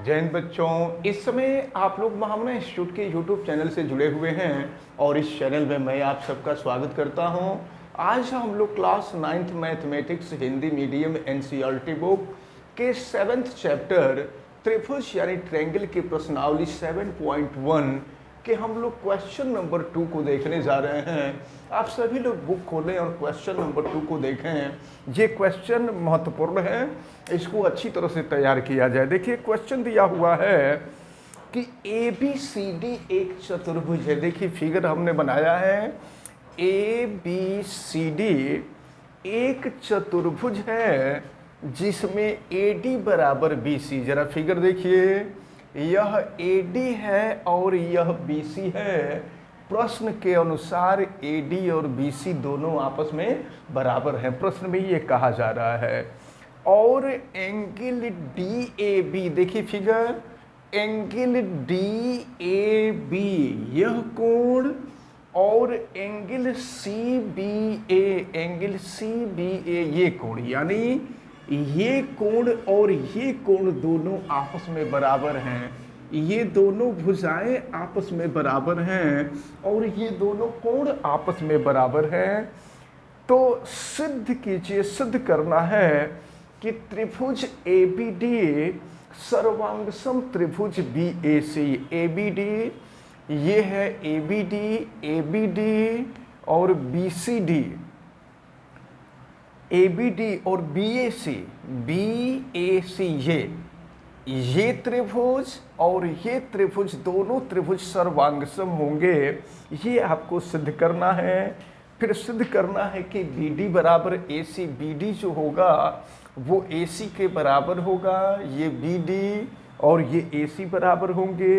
जय हिंद बच्चों। इस समय आप लोग महामना इंस्टीट्यूट के यूट्यूब चैनल से जुड़े हुए हैं और इस चैनल में मैं आप सबका स्वागत करता हूं। आज हम लोग class 9th mathematics Hindi medium NCERT book के 7th चैप्टर त्रिभुज यानी ट्रायंगल की प्रश्नावली 7.1 कि हम लोग क्वेश्चन नंबर 2 को देखने जा रहे हैं। आप सभी लोग बुक खोलें और क्वेश्चन नंबर 2 को देखें। ये क्वेश्चन महत्वपूर्ण है, इसको अच्छी तरह से तैयार किया जाए। देखिए क्वेश्चन दिया हुआ है कि ए बी सी डी एक चतुर्भुज है। देखिए फिगर हमने बनाया है, ए बी सी डी एक चतुर्भुज है जिसमें ए डी बराबर बी सी। जरा फिगर देखिए, यह AD है और यह BC है। प्रश्न के अनुसार AD और BC दोनों आपस में बराबर हैं, प्रश्न में ये कहा जा रहा है। और एंगल DAB, देखिए फिगर, एंगल DAB यह कोण और एंगल CBA, एंगल CBA ये कोण, यानी ये कोण और ये कोण दोनों आपस में बराबर हैं। ये दोनों भुजाएं आपस में बराबर हैं और ये दोनों कोण आपस में बराबर हैं। तो सिद्ध कीजिए, सिद्ध करना है कि त्रिभुज ABD सर्वांगसम त्रिभुज BAC। ABD ये है ABD, ABD और BCD, ABD और BAC, ये त्रिभुज और ये त्रिभुज दोनों त्रिभुज सर्वांगसम होंगे। ये आपको सिद्ध करना है। फिर सिद्ध करना है कि BD बराबर AC, BD जो होगा वो AC के बराबर होगा, ये BD और ये AC बराबर होंगे।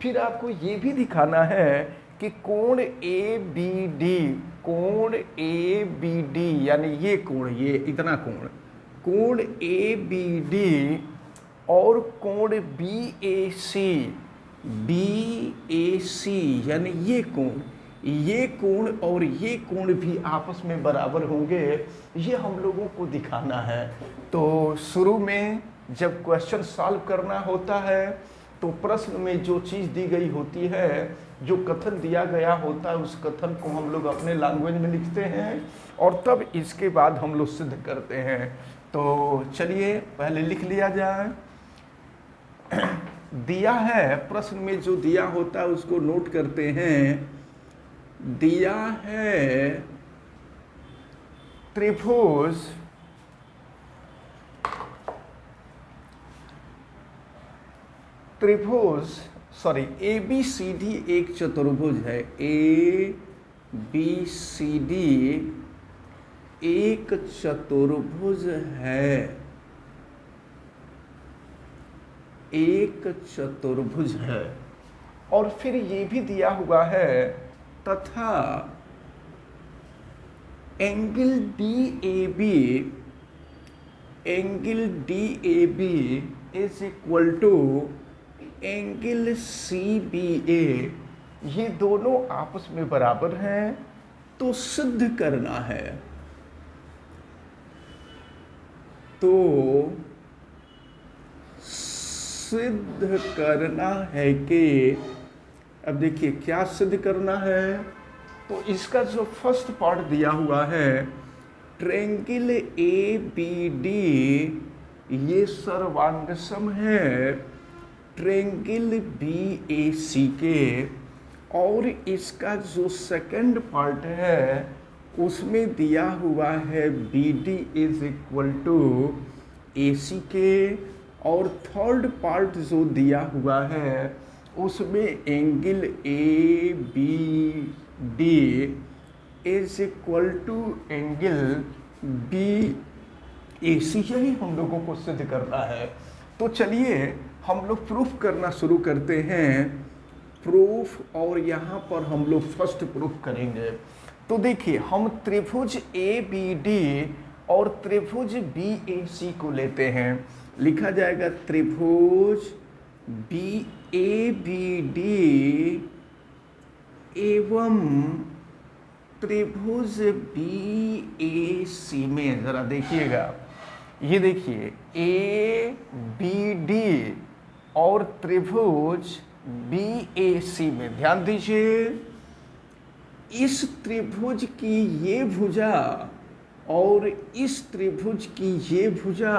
फिर आपको ये भी दिखाना है कि कोण ABD, कोण ABD यानी ये कोण, ये इतना कोण, कोण ABD और कोण BAC, BAC यानी ये कोण और ये कोण भी आपस में बराबर होंगे। ये हम लोगों को दिखाना है। तो शुरू में जब क्वेश्चन सॉल्व करना होता है तो प्रश्न में जो चीज़ दी गई होती है, जो कथन दिया गया होता है, उस कथन को हम लोग अपने लैंग्वेज में लिखते हैं और तब इसके बाद हम लोग सिद्ध करते हैं। तो चलिए पहले लिख लिया जाए। दिया है, प्रश्न में जो दिया होता है उसको नोट करते हैं। दिया है त्रिभुज ABCD एक चतुर्भुज है। ABCD एक चतुर्भुज है, एक चतुर्भुज है। और फिर ये भी दिया हुआ है तथा angle DAB is equal to angle CBA, ये दोनों आपस में बराबर हैं। तो सिद्ध करना है, तो सिद्ध करना है कि, अब देखिए क्या सिद्ध करना है। तो इसका जो फर्स्ट पार्ट दिया हुआ है, ट्रायंगल ABD ये सर्वांगसम है ट्रायंगल BAC के। और इसका जो सेकंड पार्ट है उसमें दिया हुआ है BD is equal to AC के। और थर्ड पार्ट जो दिया हुआ है उसमें angle ABD is equal to angle BAC, यही हम लोगों को सिद्ध करना है। तो चलिए हम लोग प्रूफ करना शुरू करते हैं, प्रूफ। और यहाँ पर हम लोग फर्स्ट प्रूफ करेंगे। तो देखिए हम त्रिभुज ABD और त्रिभुज BAC को लेते हैं। लिखा जाएगा त्रिभुज ABD एवं त्रिभुज BAC में, जरा देखिएगा, ये देखिए ABD और त्रिभुज BAC में ध्यान दीजिए, इस त्रिभुज की ये भुजा और इस त्रिभुज की ये भुजा,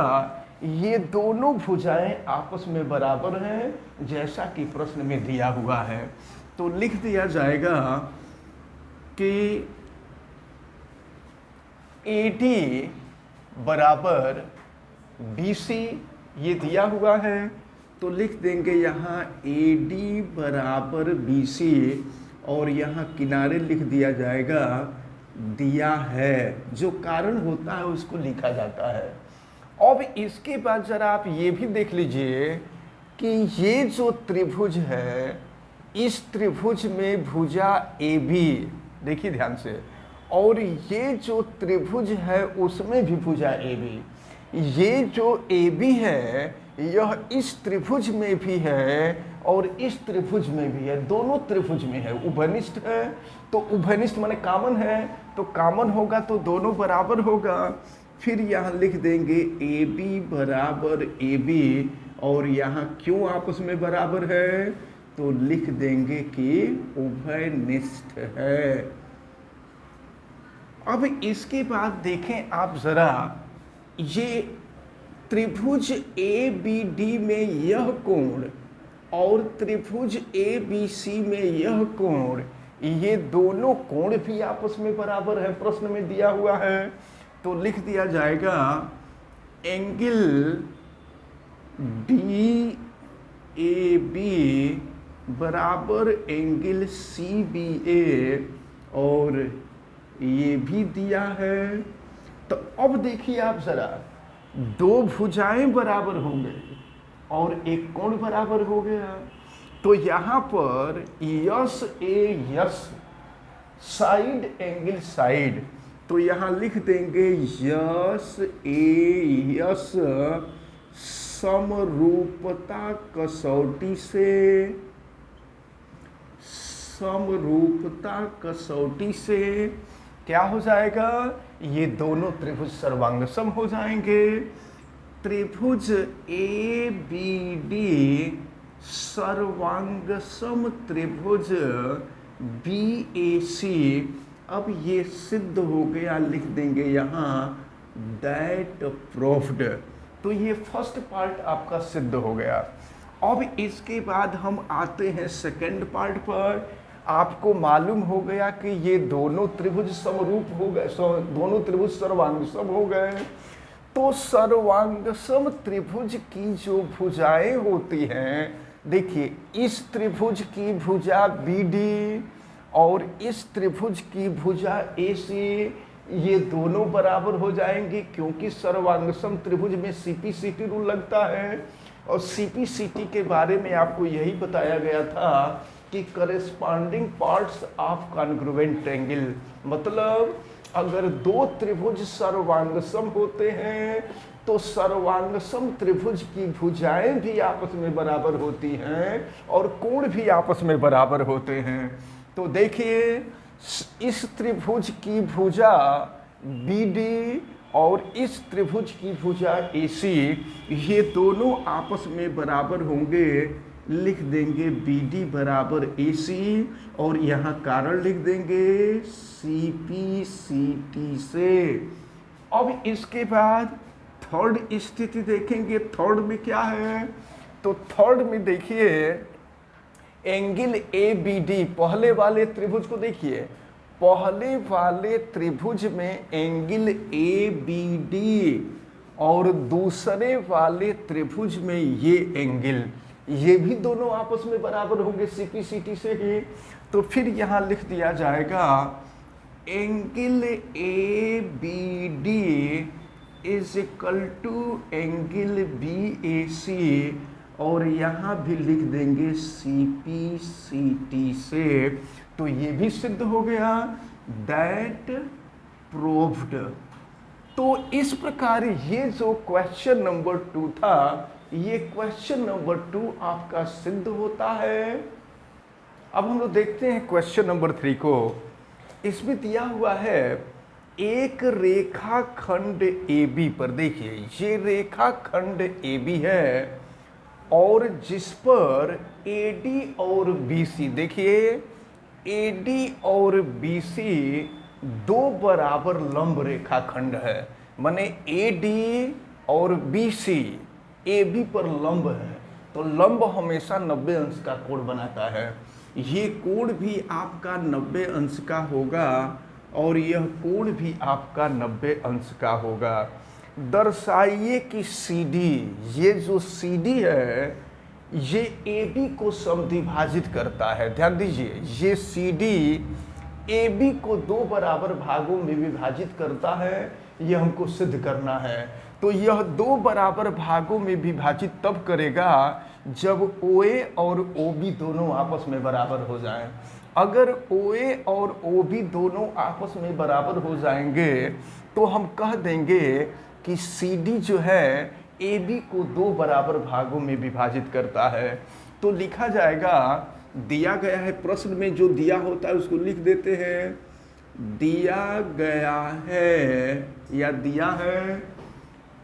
ये दोनों भुजाएं आपस में बराबर हैं जैसा कि प्रश्न में दिया हुआ है। तो लिख दिया जाएगा कि AD बराबर BC, ये दिया हुआ है। तो लिख देंगे यहाँ AD बराबर BC और यहाँ किनारे लिख दिया जाएगा दिया है, जो कारण होता है उसको लिखा जाता है। अब इसके बाद जरा आप ये भी देख लीजिए कि ये जो त्रिभुज है, इस त्रिभुज में भुजा AB, देखिए ध्यान से, और ये जो त्रिभुज है उसमें भी भुजा AB, ये जो AB है यह इस त्रिभुज में भी है और इस त्रिभुज में भी है, दोनों त्रिभुज में है, उभयनिष्ठ है। तो उभयनिष्ठ माने कॉमन है, तो कॉमन होगा तो दोनों बराबर होगा। फिर यहाँ लिख देंगे AB बराबर AB, और यहाँ क्यों आपस में बराबर है, तो लिख देंगे कि उभयनिष्ठ है। अब इसके बाद देखें आप जरा, ये त्रिभुज ABD में यह कोण और त्रिभुज ABC में यह कोण, ये दोनों कोण भी आपस में बराबर है, प्रश्न में दिया हुआ है। तो लिख दिया जाएगा एंगल DAB बराबर एंगल CBA, और ये भी दिया है। तो अब देखिए आप जरा, दो भुजाएं बराबर हो गई और एक कोण बराबर हो गया। तो यहाँ पर यस ए यस, साइड एंगल साइड, तो यहाँ लिख देंगे यस ए यस समरूपता कसौटी से, समरूपता कसौटी से क्या हो जाएगा, ये दोनों त्रिभुज सर्वांगसम हो जाएंगे। त्रिभुज ABD सर्वांगसम त्रिभुज BAC, अब ये सिद्ध हो गया, लिख देंगे यहाँ दैट प्रूव्ड। तो ये फर्स्ट पार्ट आपका सिद्ध हो गया। अब इसके बाद हम आते हैं सेकंड पार्ट पर। आपको मालूम हो गया कि ये दोनों त्रिभुज समरूप हो गए, दोनों त्रिभुज सर्वांगसम हो गए। तो सर्वांगसम त्रिभुज की जो भुजाएं होती हैं, देखिए इस त्रिभुज की भुजा BD और इस त्रिभुज की भुजा AC, ये दोनों बराबर हो जाएंगे, क्योंकि सर्वांगसम त्रिभुज में CPCT रूल लगता है। और CPCT के बारे में आपको यही बताया गया था कि corresponding parts of congruent angle, मतलब अगर दो त्रिभुज सर्वांगसम होते हैं तो सर्वांगसम त्रिभुज की भुजाएं भी आपस में बराबर होती हैं और कोण भी आपस में बराबर होते हैं। तो देखिए इस त्रिभुज की भुजा BD और इस त्रिभुज की भुजा AC, ये दोनों आपस में बराबर होंगे, लिख देंगे BD बराबर AC, और यहाँ कारण लिख देंगे CPCT से। अब इसके बाद थर्ड स्थिति देखेंगे, थर्ड में क्या है, तो थर्ड में देखिए एंगल ABD, पहले वाले त्रिभुज को देखिए, पहले वाले त्रिभुज में एंगल ABD और दूसरे वाले त्रिभुज में ये एंगल, ये भी दोनों आपस में बराबर होंगे CPCT से ही। तो फिर यहाँ लिख दिया जाएगा angle ABD is equal to angle BAC, और यहाँ भी लिख देंगे CPCT से। तो ये भी सिद्ध हो गया, दैट प्रूव्ड। तो इस प्रकार ये जो क्वेश्चन नंबर 2 था, ये क्वेश्चन नंबर 2 आपका सिद्ध होता है। अब हम लोग देखते हैं क्वेश्चन नंबर 3 को। इसमें दिया हुआ है एक रेखाखंड AB पर, देखिए ये रेखाखंड AB है और जिस पर AD और BC, देखिए AD और BC दो बराबर लंब रेखाखंड है, माने AD और BC AB पर लंब है, तो लंब हमेशा 90 अंश का कोण बनाता है। ये कोण भी आपका 90 अंश का होगा और यह कोण भी आपका 90 अंश का होगा। दर्शाइए कि CD, ये जो CD है ये AB को समद्विभाजित करता है। ध्यान दीजिए, ये CD AB को दो बराबर भागों में विभाजित करता है, यह हमको सिद्ध करना है। तो यह दो बराबर भागों में विभाजित तब करेगा जब OA और OB दोनों आपस में बराबर हो जाएं। अगर OA और OB दोनों आपस में बराबर हो जाएंगे तो हम कह देंगे कि CD जो है AB को दो बराबर भागों में विभाजित करता है। तो लिखा जाएगा, दिया गया है प्रश्न में जो दिया होता है उसको लिख देते हैं। दिया गया है या दिया है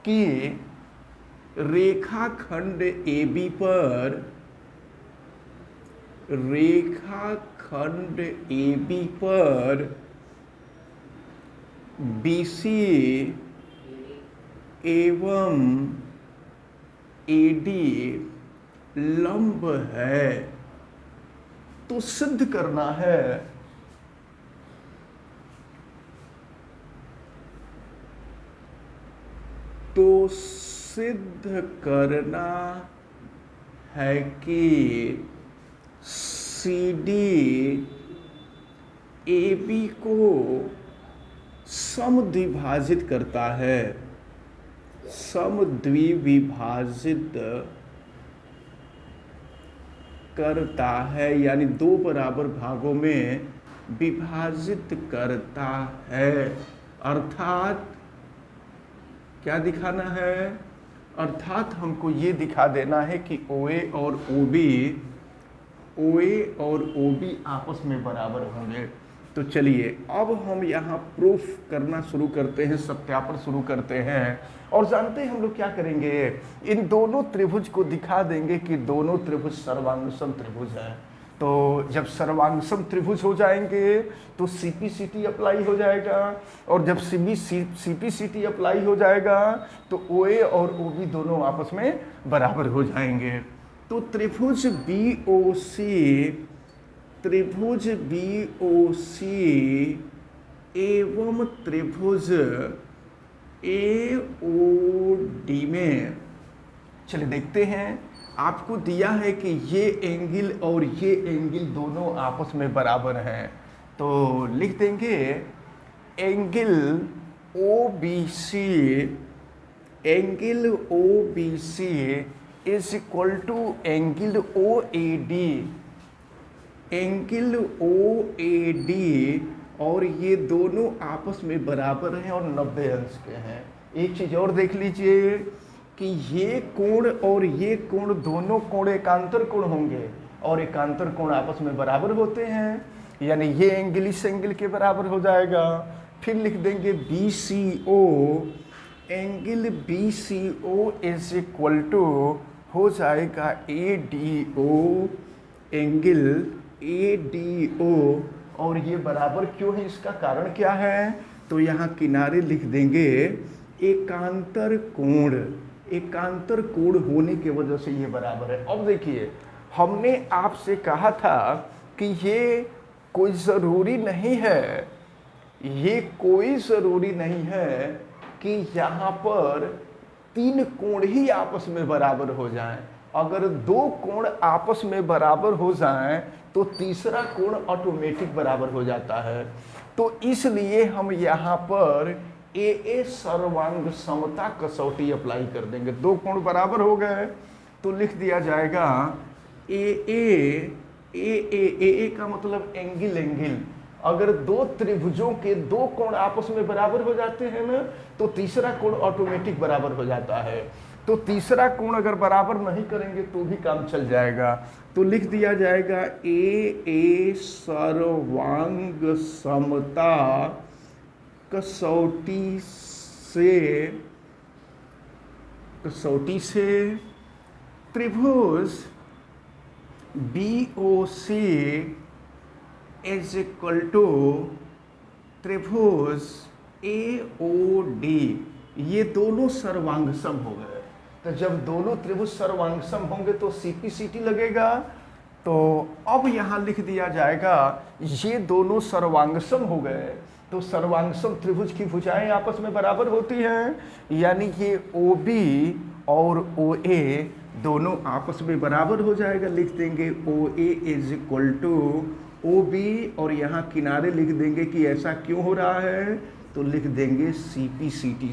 कि रेखाखंड AB पर BC एवं AD लंब है, तो सिद्ध करना है कि CD AB को समद्विभाजित करता है, समद्विभाजित करता है, यानी दो बराबर भागों में विभाजित करता है। अर्थात क्या दिखाना है? अर्थात हमको ये दिखा देना है कि OA और OB आपस में बराबर होंगे। तो चलिए अब हम यहाँ प्रूफ करना शुरू करते हैं, सत्यापन शुरू करते हैं। और जानते हैं हम लोग क्या करेंगे, इन दोनों त्रिभुज को दिखा देंगे कि दोनों त्रिभुज सर्वांगसम त्रिभुज हैं। तो जब सर्वांगसम त्रिभुज हो जाएंगे तो CPCT अप्लाई हो जाएगा, और जब CPCT अप्लाई हो जाएगा तो OA और OB दोनों आपस में बराबर हो जाएंगे। तो त्रिभुज BOC एवं त्रिभुज AOD में, चलिए देखते हैं। आपको दिया है कि ये एंगल और ये एंगल दोनों आपस में बराबर हैं, तो लिख देंगे angle OBC is equal to angle OAD। Angle OAD और ये दोनों आपस में बराबर हैं और 90 अंश के हैं। एक चीज़ और देख लीजिए कि ये कोण और ये कोण दोनों कोण एकांतर कोण होंगे, और एकांतर कोण आपस में बराबर होते हैं, यानी ये एंगल इस एंगल के बराबर हो जाएगा। फिर लिख देंगे BCO, angle BCO is equal to हो जाएगा ADO, एंगल ADO। और ये बराबर क्यों है, इसका कारण क्या है? तो यहाँ किनारे लिख देंगे एकांतर कोण होने की वजह से ये बराबर है। अब देखिए, हमने आपसे कहा था कि ये कोई ज़रूरी नहीं है कि यहाँ पर तीन कोण ही आपस में बराबर हो जाएं। अगर दो कोण आपस में बराबर हो जाएं तो तीसरा कोण ऑटोमेटिक बराबर हो जाता है। तो इसलिए हम यहाँ पर AA सर्वांग समता कसौटी अप्लाई कर देंगे। दो कोण बराबर हो गए तो लिख दिया जाएगा AA का मतलब एंगल। अगर दो त्रिभुजों के दो कोण आपस में बराबर हो जाते हैं ना, तो तीसरा कोण ऑटोमेटिक बराबर हो जाता है। तो तीसरा कोण अगर बराबर नहीं करेंगे तो भी काम चल जाएगा। तो लिख दिया जाएगा AA सर्वांग समता कसौटी से त्रिभुज BOC इज इक्वल टू त्रिभुज AOD, ये दोनों सर्वांगसम हो गए। तो जब दोनों त्रिभुज सर्वांगसम होंगे तो CPCT लगेगा। तो अब यहाँ लिख दिया जाएगा ये दोनों सर्वांगसम हो गए, तो सर्वांगसम त्रिभुज की भुजाएं आपस में बराबर होती हैं, यानी कि OB और OA दोनों आपस में बराबर हो जाएगा। लिख देंगे OA is equal to OB और यहाँ किनारे लिख देंगे कि ऐसा क्यों हो रहा है, तो लिख देंगे CPCT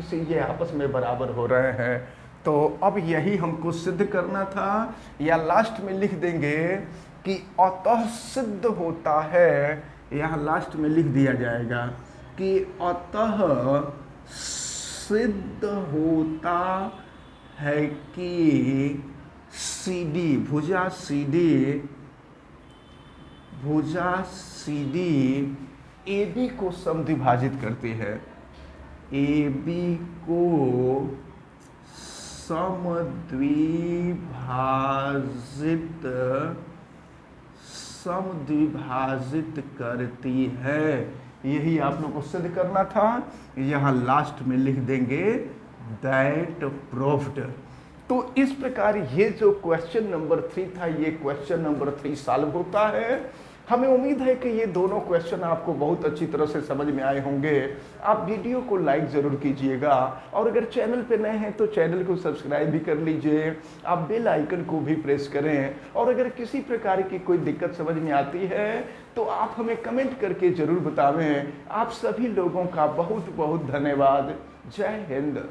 से ये आपस में बराबर हो रहे हैं। तो अब यही हमको सिद्ध करना था, या लास्ट में लिख देंगे कि अतः सिद्ध होता है, यहाँ लास्ट में लिख दिया जाएगा कि अतः सिद्ध होता है कि भुजा CD AB को समद्विभाजित करती है, AB को समद्विभाजित करती है। यही आप लोग को सिद्ध करना था, यहाँ लास्ट में लिख देंगे दैट प्रूव्ड। तो इस प्रकार ये जो क्वेश्चन नंबर 3 था, ये क्वेश्चन नंबर 3 सॉल्व होता है। हमें उम्मीद है कि ये दोनों क्वेश्चन आपको बहुत अच्छी तरह से समझ में आए होंगे। आप वीडियो को लाइक ज़रूर कीजिएगा, और अगर चैनल पे नए हैं तो चैनल को सब्सक्राइब भी कर लीजिए। आप बेल आइकन को भी प्रेस करें, और अगर किसी प्रकार की कोई दिक्कत समझ में आती है तो आप हमें कमेंट करके ज़रूर बतावें। आप सभी लोगों का बहुत बहुत धन्यवाद। जय हिंद।